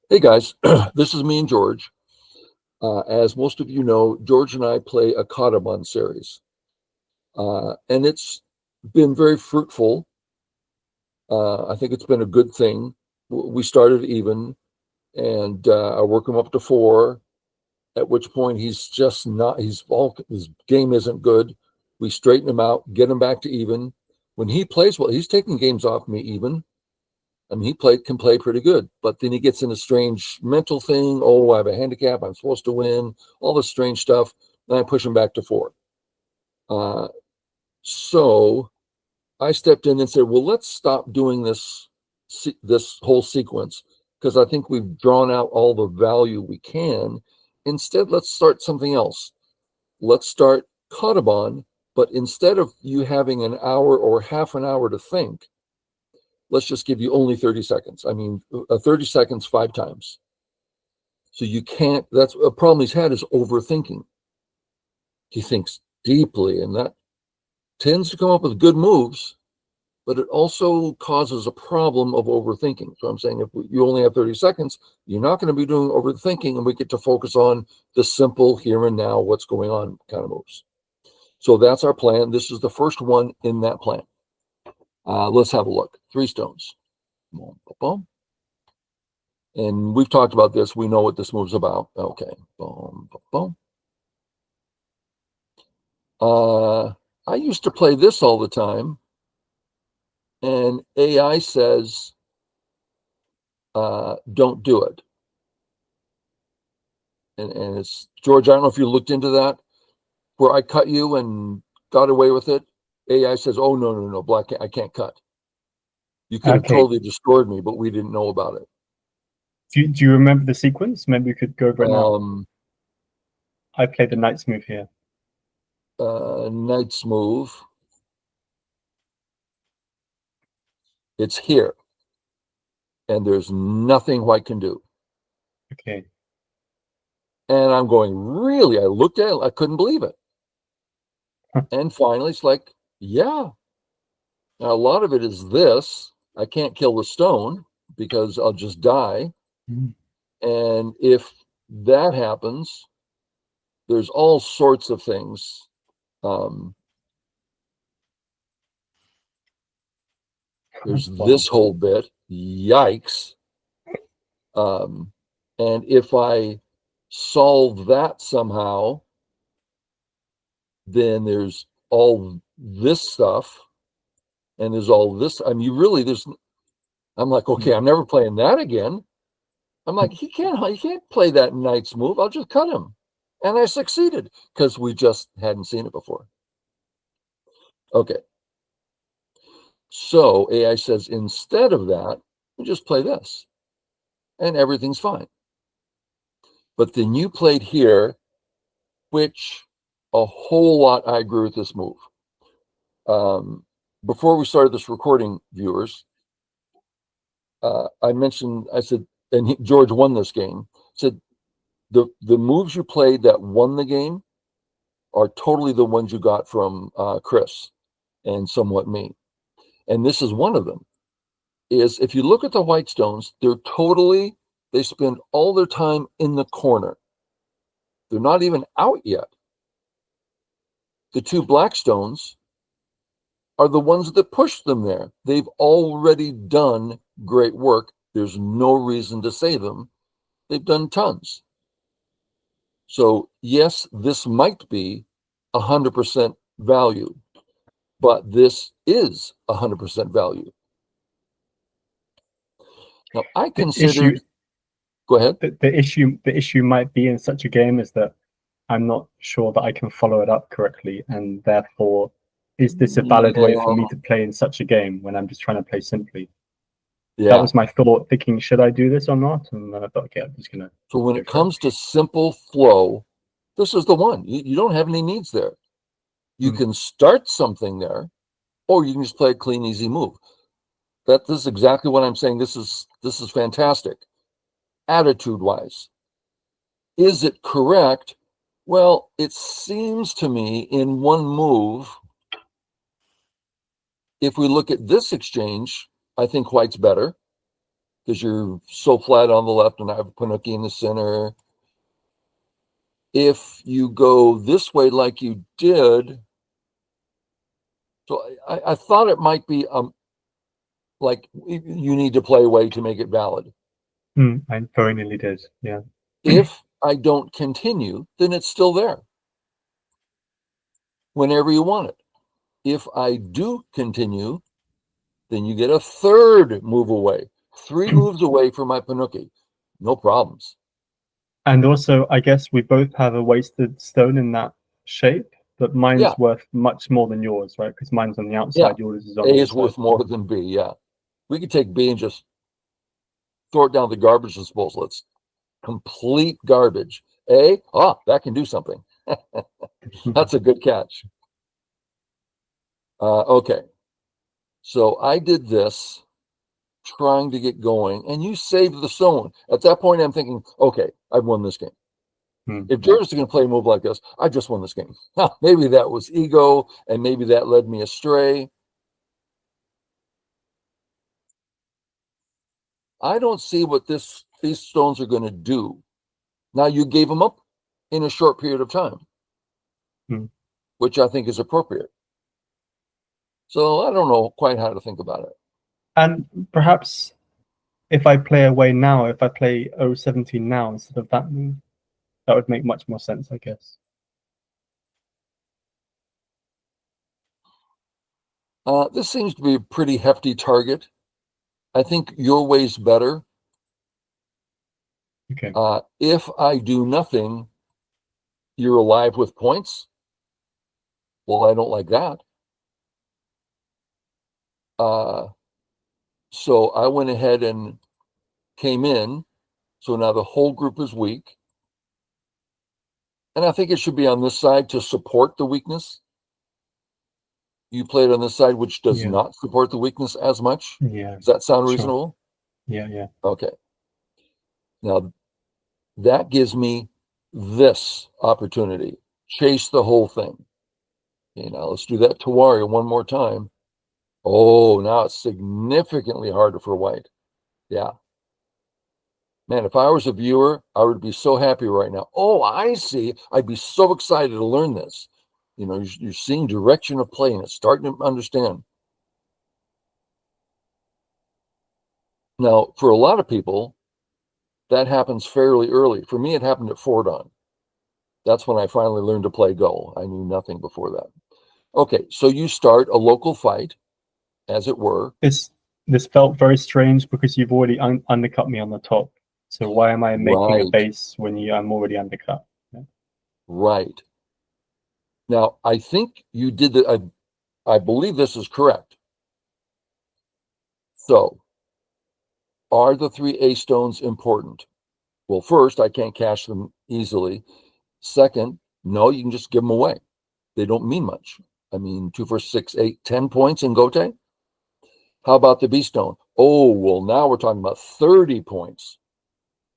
Hey guys, this is me and George. As most of you know, George and I play a Katamon series, and it's been very fruitful. I think it's been a good thing. We started even, and I work him up to four, at which point he's just not, his game isn't good. We straighten him out, get him back to even. When he plays well, he's taking games off me even. I mean, can play pretty good, but then he gets in a strange mental thing. Oh, I have a handicap. I'm supposed to win. All this strange stuff. Then I push him back to four. Uh, so I stepped in and said, "Well, let's stop doing this whole sequence because I think we've drawn out all the value we can. Instead, let's start something else. Let's start Katabon, but instead of you having an hour or half an hour to think, let's just give you only 30 seconds. I mean, 30 seconds 5 times. So you can't, that's a problem he's had is overthinking. He thinks deeply, and that tends to come up with good moves, but it also causes a problem of overthinking. So I'm saying if you only have 30 seconds, you're not going to be doing overthinking, and we get to focus on the simple here and now, what's going on kind of moves. So that's our plan. This is the first one in that plan. Let's have a look. 3 stones. Boom, boom. And we've talked about this. We know what this move's about. Okay. Boom, boom, boom. I used to play this all the time. And AI says, don't do it. And it's, George, I don't know if you looked into that, where I cut you and got away with it. AI says, oh, no, Black, I can't cut. You could have Okay. totally destroyed me, but we didn't know about it. Do you remember the sequence? Maybe we could go over it now. I played the knight's move here. Knight's move. It's here. And there's nothing white can do. Okay. And I'm going, really? I looked at it, I couldn't believe it. And finally, it's like, yeah. Now, a lot of it is this. I can't kill the stone because I'll just die. And if that happens, there's all sorts of things. There's this whole bit. Yikes. And if I solve that somehow, then there's all this stuff. And there's all this. I mean, I'm like, okay, I'm never playing that again. I'm like, he can't play that knight's move. I'll just cut him. And I succeeded because we just hadn't seen it before. Okay. So AI says, instead of that, we just play this and everything's fine. But then you played here, which a whole lot, I agree with this move. Before we started this recording, viewers, I said, and George won this game, said, the moves you played that won the game are totally the ones you got from Chris and somewhat me. And this is one of them, is if you look at the white stones, they spend all their time in the corner. They're not even out yet. The 2 black stones are the ones that push them there. They've already done great work. There's no reason to save them. They've done tons. So yes, this might be 100% value, but this is 100% value. Now, I considered. Go ahead. The issue might be in such a game is that I'm not sure that I can follow it up correctly, and therefore, is this a valid way for me to play in such a game when I'm just trying to play simply? Yeah. That was my thought, thinking, should I do this or not? And then I thought, okay, I'm just gonna. So when it comes to simple flow, this is the one. You don't have any needs there. You can start something there, or you can just play a clean, easy move. This is exactly what I'm saying. This is fantastic. Attitude-wise, is it correct? Well, it seems to me in one move, if we look at this exchange, I think white's better. because you're so flat on the left and I have a Panucci in the center. If you go this way like you did, so I thought it might be like you need to play away to make it valid. I very nearly did. Yeah. If I don't continue, then it's still there whenever you want it. If I do continue, then you get a third move away, 3 moves away from my Panucci. No problems. And also, I guess we both have a wasted stone in that shape, but mine's Yeah. worth much more than yours, right? Because mine's on the outside, yours is on A the is inside. worth more than B. Yeah. We could take B and just throw it down the garbage disposal. It's complete garbage. A, that can do something. That's a good catch. Okay. So I did this trying to get going, and you saved the stone. At that point, I'm thinking, okay, I've won this game. If George is going to play a move like this, I just won this game. Maybe that was ego, and maybe that led me astray. I don't see what these stones are going to do. Now, you gave them up in a short period of time, which I think is appropriate. So I don't know quite how to think about it. And perhaps if I play away now, if I play 017 now instead of that move, that would make much more sense, I guess. This seems to be a pretty hefty target. I think your way's better. Okay. If I do nothing, you're alive with points. Well, I don't like that. So I went ahead and came in. So now the whole group is weak. And I think it should be on this side to support the weakness. You played on this side, which does not support the weakness as much. Yeah. Does that sound reasonable? Yeah. Okay. Now, that gives me this opportunity. Chase the whole thing. Okay, now let's do that to Wario one more time. Oh, now it's significantly harder for white. Yeah. Man, if I was a viewer, I would be so happy right now. Oh, I see. I'd be so excited to learn this. You know, you're seeing direction of play and it's starting to understand. Now, for a lot of people, that happens fairly early. For me, it happened at 4 dawn. That's when I finally learned to play Go. I knew nothing before that. Okay, so you start a local fight, as it were. This felt very strange because you've already undercut me on the top. So why am I making a base when I'm already undercut? Yeah. Right. Now, I think you did that. I believe this is correct. So, are the 3 A stones important? Well, first, I can't cash them easily. Second, no, you can just give them away. They don't mean much. I mean, 2, 4, 6, 8, 10 points in Gote. How about the B stone? Oh, well, now we're talking about 30 points.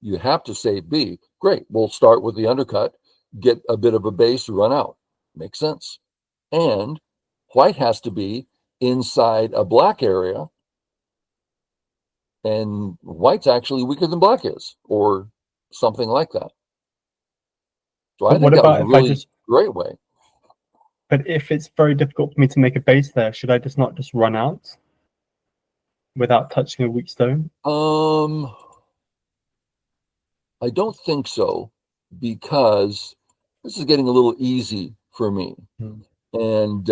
You have to save B. Great. We'll start with the undercut, get a bit of a base, run out. Makes sense. And white has to be inside a black area. And white's actually weaker than black is, or something like that. So I think that was a really great way. But if it's very difficult for me to make a base there, should I not just run out without touching a weak stone? I don't think so, because this is getting a little easy for me. And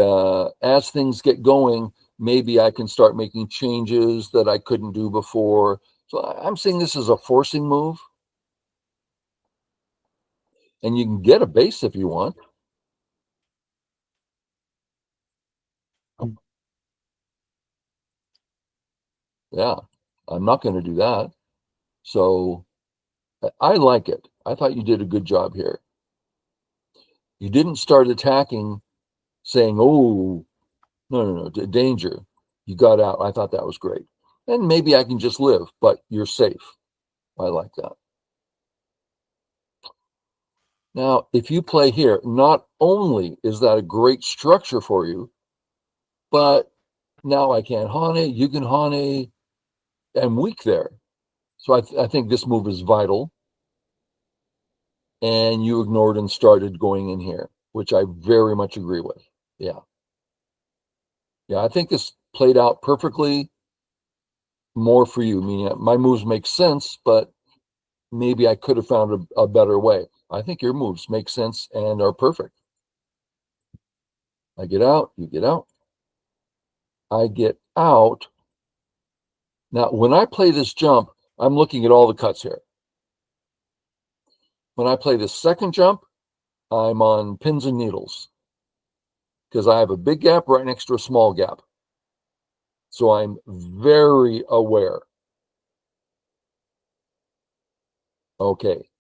as things get going, maybe I can start making changes that I couldn't do before. So I'm seeing this as a forcing move. And you can get a base if you want. Yeah, I'm not going to do that. So I like it. I thought you did a good job here. You didn't start attacking saying, oh, no, danger. You got out. I thought that was great. And maybe I can just live, but you're safe. I like that. Now, if you play here, not only is that a great structure for you, but now I can't Hane, you can Hane. I'm weak there. So I think this move is vital. And you ignored and started going in here, which I very much agree with. Yeah. Yeah, I think this played out perfectly more for you, meaning my moves make sense, but maybe I could have found a better way. I think your moves make sense and are perfect. I get out, you get out. I get out. Now, when I play this jump, I'm looking at all the cuts here. When I play this second jump, I'm on pins and needles because I have a big gap right next to a small gap. So I'm very aware. Okay.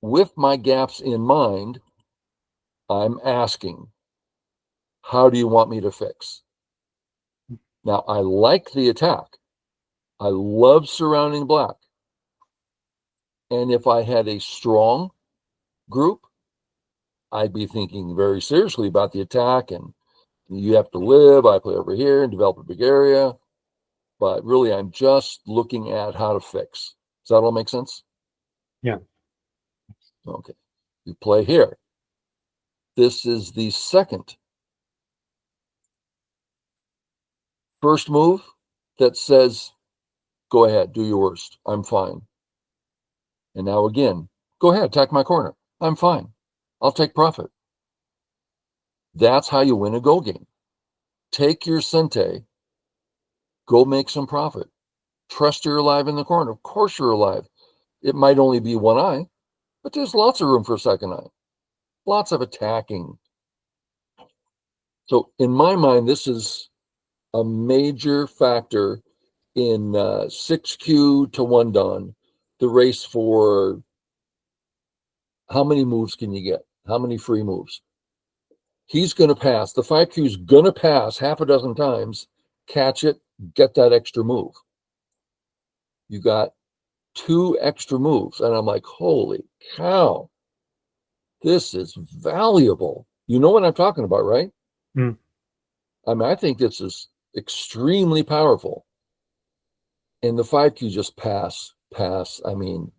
With my gaps in mind, I'm asking, how do you want me to fix? Now, I like the attack. I love surrounding black. And if I had a strong group, I'd be thinking very seriously about the attack and you have to live. I play over here and develop a big area. But really, I'm just looking at how to fix. Does that all make sense? Yeah. Okay. You play here. This is the second first move that says, go ahead, do your worst. I'm fine. And now again, go ahead, attack my corner. I'm fine. I'll take profit. That's how you win a Go game. Take your Sente, go make some profit. Trust you're alive in the corner. Of course you're alive. It might only be one eye, but there's lots of room for a second eye. Lots of attacking. So in my mind, this is a major factor in 6Q to 1 Dawn, the race for how many moves can you get? How many free moves? He's going to pass. The 5Q is going to pass half a dozen times, catch it, get that extra move. You got 2 extra moves. And I'm like, holy cow, this is valuable. You know what I'm talking about, right? Mm. I mean, I think this is extremely powerful. And the 5Q just pass. I mean,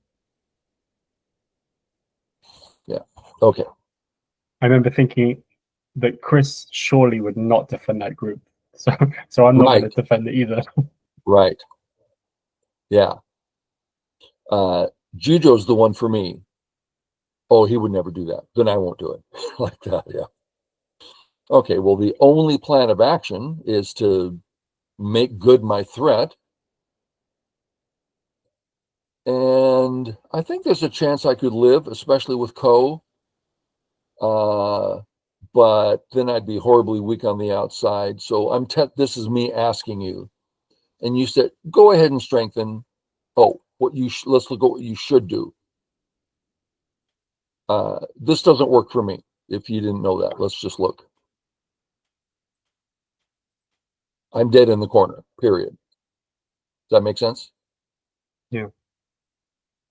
yeah. Okay. I remember thinking that Chris surely would not defend that group. So I'm not going to defend it either. Right. Yeah. Jujo's the one for me. Oh, he would never do that. Then I won't do it like that. Yeah. Okay. Well, the only plan of action is to make good my threat. And I think there's a chance I could live, especially with Ko. But then I'd be horribly weak on the outside. So this is me asking you. And you said, go ahead and strengthen. Oh, let's look at what you should do. This doesn't work for me. If you didn't know that, let's just look. I'm dead in the corner, period. Does that make sense? Yeah.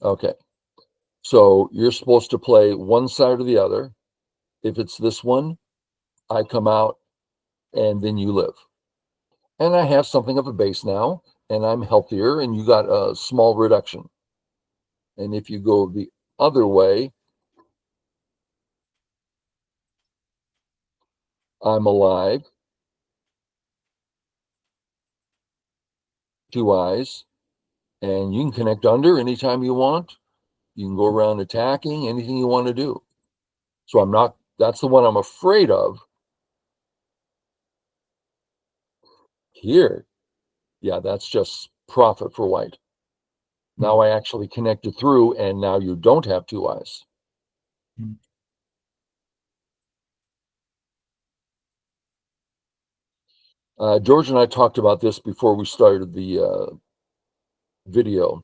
Okay. So you're supposed to play one side or the other. If it's this one, I come out and then you live. And I have something of a base now, and I'm healthier, and you got a small reduction. And if you go the other way, I'm alive, 2 eyes, and you can connect under anytime you want. You can go around attacking, anything you want to do. So that's the one I'm afraid of. Here, yeah, that's just profit for white. Now I actually connected through, and now you don't have 2 eyes. George and I talked about this before we started the video.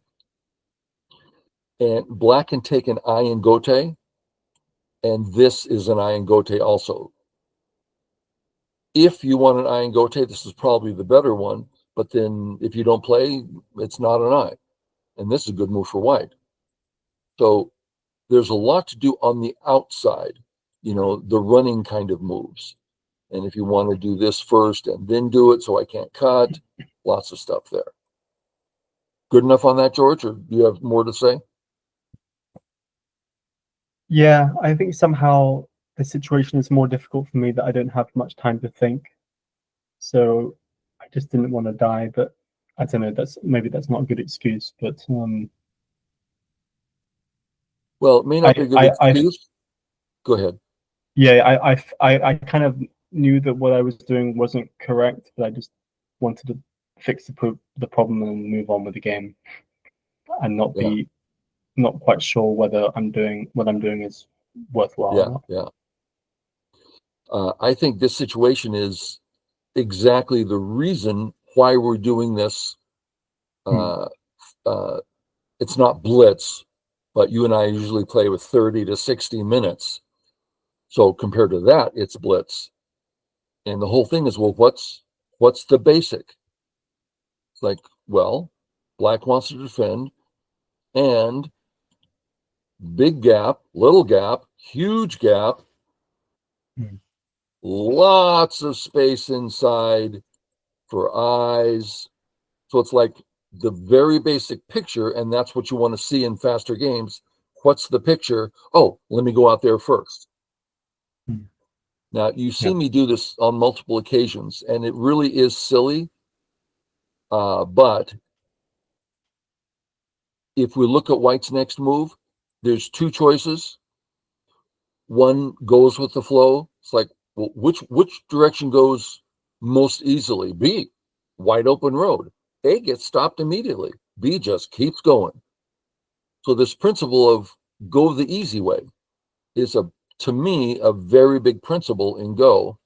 And black can take an eye in Gote, and this is an eye in Gote also. If you want an eye in Gote, this is probably the better one. But then if you don't play, it's not an eye. And this is a good move for white. So there's a lot to do on the outside, the running kind of moves. And if you want to do this first and then do it so I can't cut, lots of stuff there. Good enough on that, George, or do you have more to say? Yeah, I think somehow the situation is more difficult for me that I don't have much time to think. So I just didn't want to die, but I don't know, that's not a good excuse, but Well, it may not be a good I excuse. Go ahead. yeah, I kind of knew that what I was doing wasn't correct, but I just wanted to fix the problem and move on with the game and not Yeah, be not quite sure whether I'm doing what I'm doing is worthwhile or yeah, not. yeah. I think this situation is exactly the reason why we're doing this. Hmm. Uh, uh, it's not blitz, but you and I usually play with 30 to 60 minutes. So compared to that, it's blitz. And the whole thing is, well, what's the basic? It's like, well, black wants to defend, and big gap, little gap, huge gap, Hmm. lots of space inside for eyes. So it's like the very basic picture, and that's what you want to see in faster games. What's the picture? Oh, let me go out there first. Hmm. Now, you see Yeah. me do this on multiple occasions, and it really is silly. But if we look at White's next move, there's two choices. One goes with the flow. It's like, well, which direction goes most easily? B, wide open road. A gets stopped immediately. B just keeps going. So this principle of go the easy way is to me a very big principle in Go.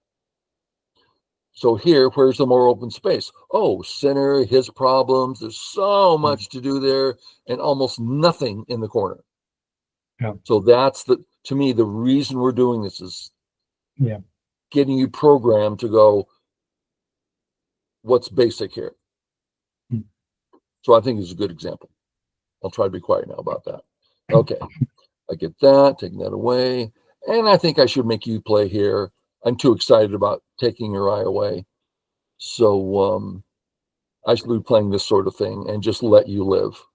So here, where's the more open space? Oh, center, his problems. There's so Hmm. much to do there and almost nothing in the corner. Yeah. So that's to me, the reason we're doing this is Yeah. getting you programmed to go, what's basic here? Hmm. So I think it's a good example. I'll try to be quiet now about that. Okay, I get that, taking that away. And I think I should make you play here. I'm too excited about taking your eye away. So I should be playing this sort of thing and just let you live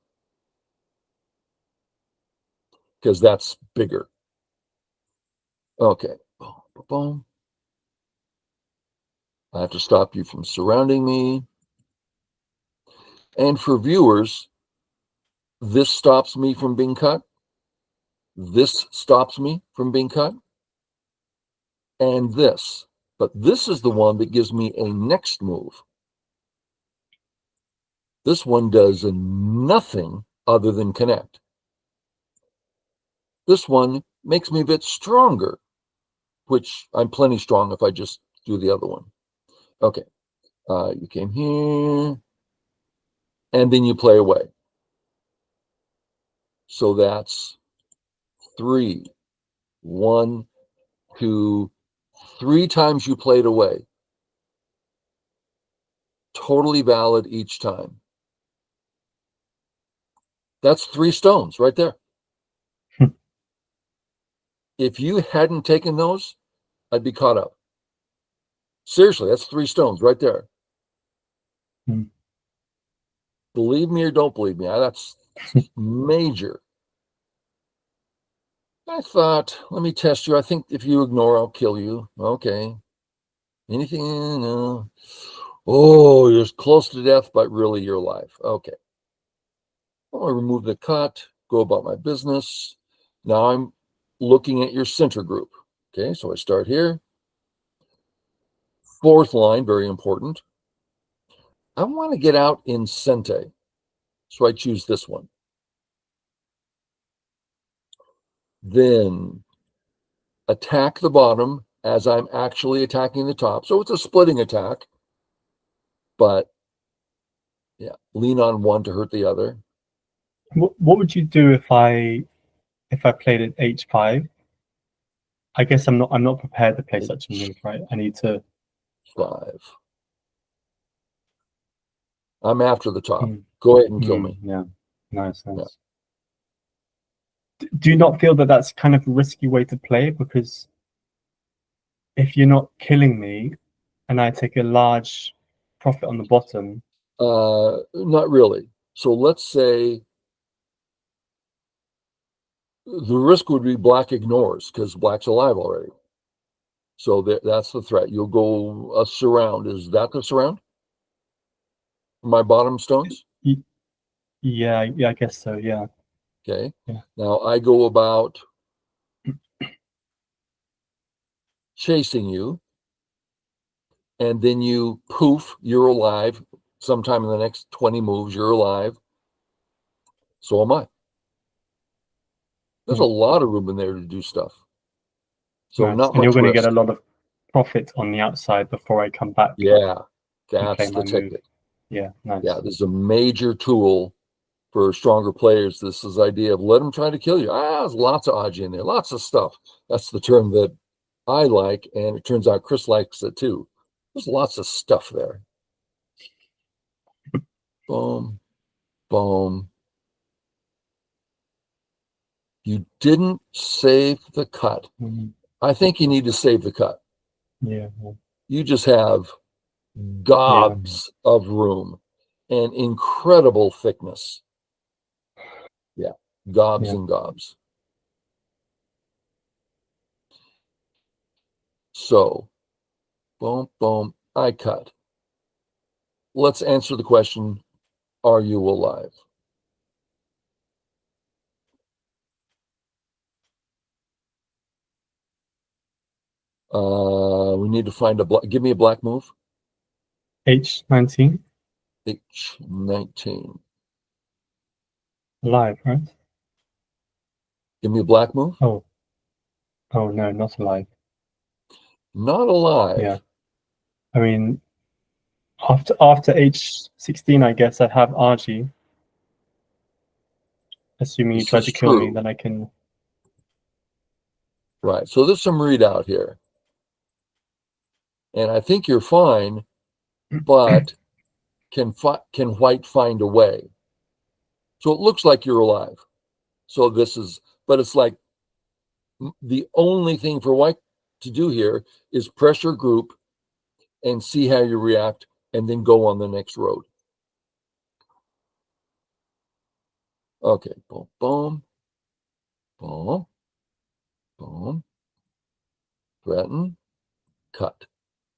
because that's bigger. Okay. Boom, boom, boom. I have to stop you from surrounding me. And for viewers, this stops me from being cut. This stops me from being cut. And this. But this is the one that gives me a next move. This one does nothing other than connect. This one makes me a bit stronger, which I'm plenty strong if I just do the other one. Okay, you came here, and then you play away. So that's 3, 1, 2, 3 times you played away. Totally valid each time. That's 3 stones right there. If you hadn't taken those, I'd be caught up. Seriously, that's 3 stones right there. Hmm. Believe me or don't believe me, that's major. I thought, let me test you. I think if you ignore, I'll kill you. Okay. Anything? No. Oh, you're close to death, but really you're alive. Okay. Well, I remove the cut, go about my business. Now I'm looking at your center group. Okay, so I start here. 4th line, very important. I want to get out in Sente. So I choose this one. Then attack the bottom as I'm actually attacking the top. So it's a splitting attack, but yeah, lean on one to hurt the other. What would you do if I played at h5? I guess I'm not prepared to play such a move, right? I need to. 5. I'm after the top. Go ahead and kill me. Yeah, nice, Yeah. nice. Do you not feel that that's kind of a risky way to play? Because if you're not killing me and I take a large profit on the bottom. Not really. So let's say the risk would be black ignores because black's alive already. So that's the threat. You'll go a surround. Is that the surround? My bottom stones? Yeah, I guess so. Yeah. Okay. Yeah. Now I go about chasing you, and then you poof, you're alive. Sometime in the next 20 moves, you're alive. So am I. There's a Mm, lot of room in there to do stuff. So nice. not And you're much going to get risk. a lot of profit on the outside before I come back Yeah, and play that's the my move. ticket. Yeah, Yeah, nice. this is a major tool for stronger players. This is the idea of let them try to kill you. There's lots of Aji in there, lots of stuff. That's the term that I like, and it turns out Chris likes it too. There's lots of stuff there. Boom, boom. You didn't save the cut. Mm, I think you need to save the cut. yeah, You just have yeah, gobs of room and incredible thickness. Yeah, gobs yeah. and gobs. So, boom, boom, I cut. Let's answer the question, are you alive? We need to find a black. Give me a black move. H19, H19. alive, right? Give me a black move. Oh, oh no, not alive. Not Yeah. alive. I mean, after H16, I guess I have RG. Assuming you This try is to kill me, true. then I can. Right. So there's some readout here. And I think you're fine, but can white find a way? So it looks like you're alive. So this is, but it's like the only thing for white to do here is pressure group and see how you react and then go on the next road. Okay, boom, boom, boom, boom, threaten, cut.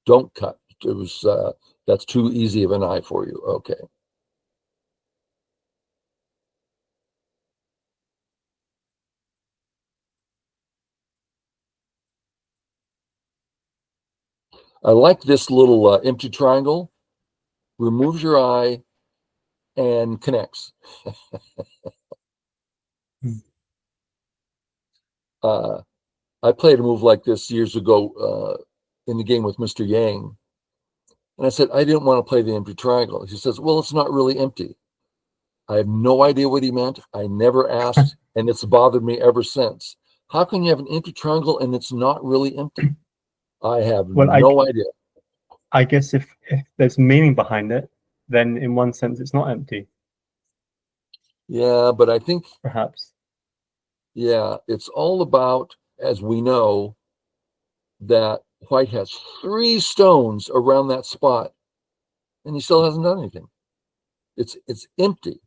Don't cut. It was that's too easy of an eye for you. Okay. I like this little empty triangle. Removes your eye and connects. Mm. I played a move like this years ago in the game with Mr. Yang. And I said, I didn't want to play the empty triangle. He says, well, it's not really empty. I have no idea what he meant. I never asked, and it's bothered me ever since. How can you have an empty triangle and it's not really empty? I have Well, no idea. I guess if there's meaning behind it, then in one sense it's not empty, Yeah, but I think, perhaps. yeah, it's all about, as we know, that white has 3 stones around that spot, and he still hasn't done anything. It's empty,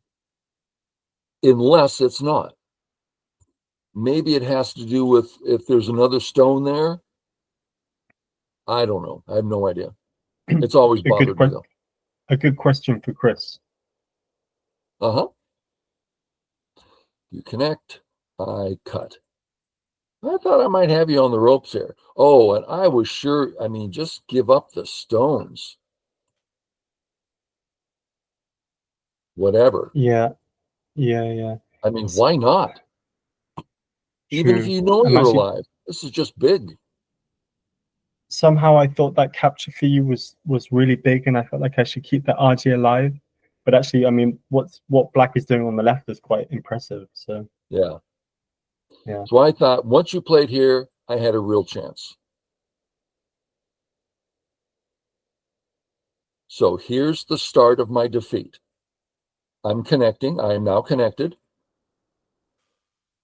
unless it's not. Maybe it has to do with if there's another stone there. I don't know. I have no idea. It's always A good bothered me though. a good question for Chris. Uh-huh. You connect, I cut. I thought I might have you on the ropes here. Oh, and I was sure, I mean, just give up the stones. Whatever. Yeah, yeah. I mean, S- why not? Even if True. you know I'm you're actually alive. This is just big. somehow I thought that capture for you was really big, and I felt like I should keep that RG alive. But actually, I mean, what Black is doing on the left is quite impressive. So Yeah. yeah, So I thought once you played here, I had a real chance. So here's the start of my defeat. I'm connecting. I am now connected.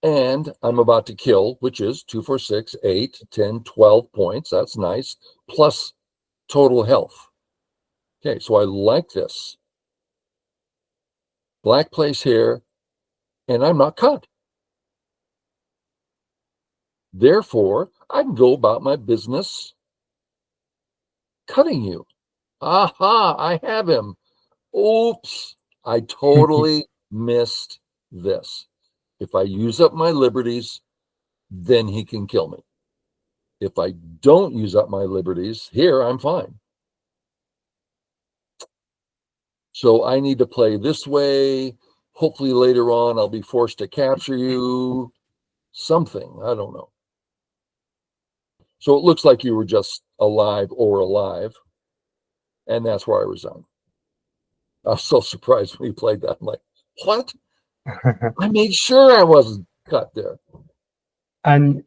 And I'm about to kill, which is 2, 4, 6, 8, 10, 12 points. That's nice. Plus total health. Okay, so I like this. Black plays here, and I'm not cut. Therefore, I can go about my business cutting you. Aha, I have him. Oops, I totally missed this. If I use up my liberties, then he can kill me. If I don't use up my liberties, here I'm fine. So I need to play this way. Hopefully later on I'll be forced to capture you. Something, I don't know. So it looks like you were just alive or alive. And that's where I resigned. I was so surprised when he played that. I'm like, what? I made sure I wasn't cut there. and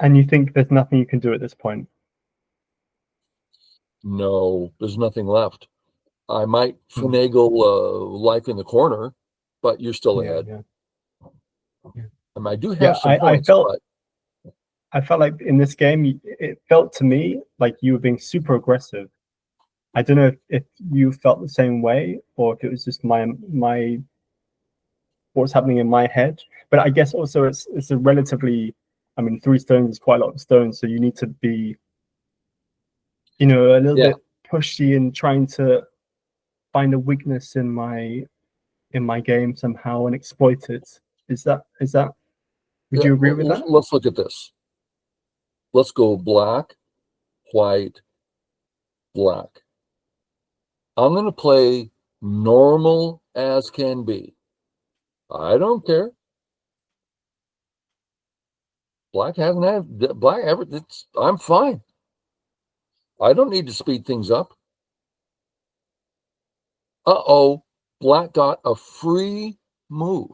and you think there's nothing you can do at this point? No, there's nothing left. I might finagle life in the corner, but you're still ahead. I do have some points, but I felt like in this game, it felt to me like you were being super aggressive. I don't know if you felt the same way or if it was just my what's happening in my head. But I guess also it's a relatively, I mean, 3 stones is quite a lot of stones, so you need to be, a little bit pushy and trying to find a weakness in my game somehow and exploit it. Is that? Would you agree with that? Let's look at this. Let's go black, white, black. I'm going to play normal as can be. I don't care. Black hasn't had black ever. I'm fine. I don't need to speed things up. Uh-oh, black got a free move.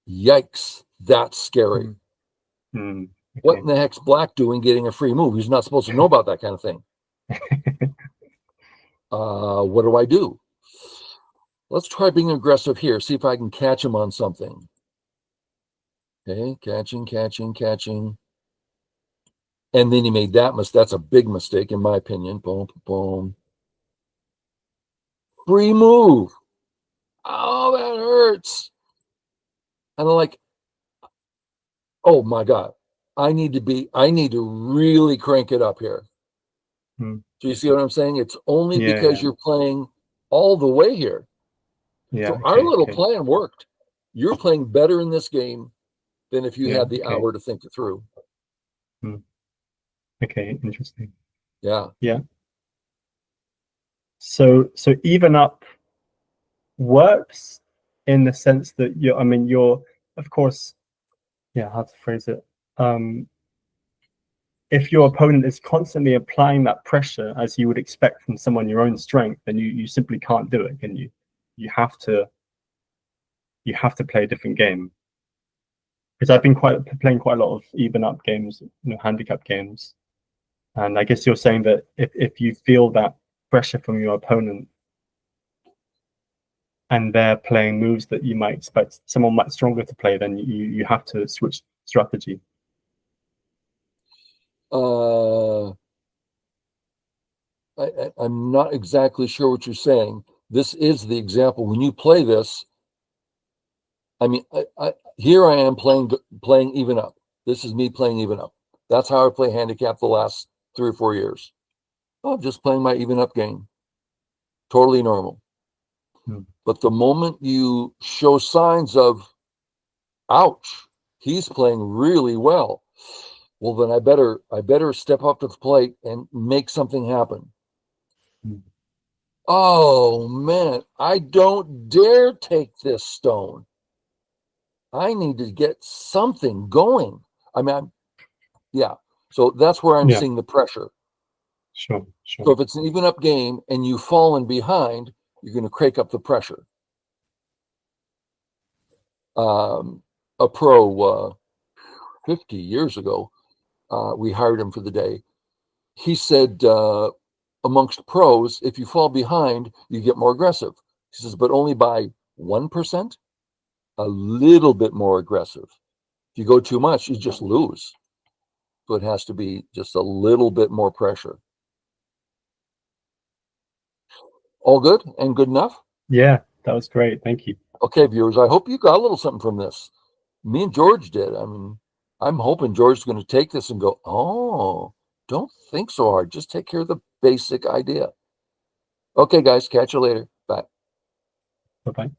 Yikes, that's scary. Okay. What in the heck's black doing getting a free move? He's not supposed to know about that kind of thing. What do I do? Let's try being aggressive here. See if I can catch him on something. Okay, catching. And then he made that mistake. That's a big mistake, in my opinion. Boom, boom. Free move. Oh, that hurts. And I'm like, oh my God. I need to really crank it up here. Do you see what I'm saying? It's only because you're playing all the way here. So our little plan worked. You're playing better in this game than if you had the hour to think it through. Okay, interesting. Yeah. So even up works in the sense that you're of course, how to phrase it. If your opponent is constantly applying that pressure as you would expect from someone your own strength, then you simply can't do it, can you? You have to play a different game. Because I've been playing quite a lot of even up games, handicap games. And I guess you're saying that if you feel that pressure from your opponent and they're playing moves that you might expect someone much stronger to play, then you have to switch strategy. I'm not exactly sure what you're saying. This is the example. When you play this, I mean, here I am playing even up. This is me playing even up. That's how I play handicap the last 3 or 4 years. I'm just playing my even up game. Totally normal. But the moment you show signs of, ouch, he's playing really well, well, then I better step up to the plate and make something happen. Oh man, I don't dare take this stone. I need to get something going. I mean, so that's where I'm seeing the pressure. Sure. So if it's an even up game and you've fallen behind, you're going to crank up the pressure. A pro 50 years ago, we hired him for the day. He said, amongst pros, if you fall behind, you get more aggressive. He says, but only by 1%, a little bit more aggressive. If you go too much, you just lose. So it has to be just a little bit more pressure. All good and good enough? Yeah, that was great. Thank you. Okay, viewers, I hope you got a little something from this. Me and George did. I mean, I'm hoping George's going to take this and go, oh, don't think so hard. Just take care of the basic idea. Okay, guys, catch you later. Bye. Bye bye.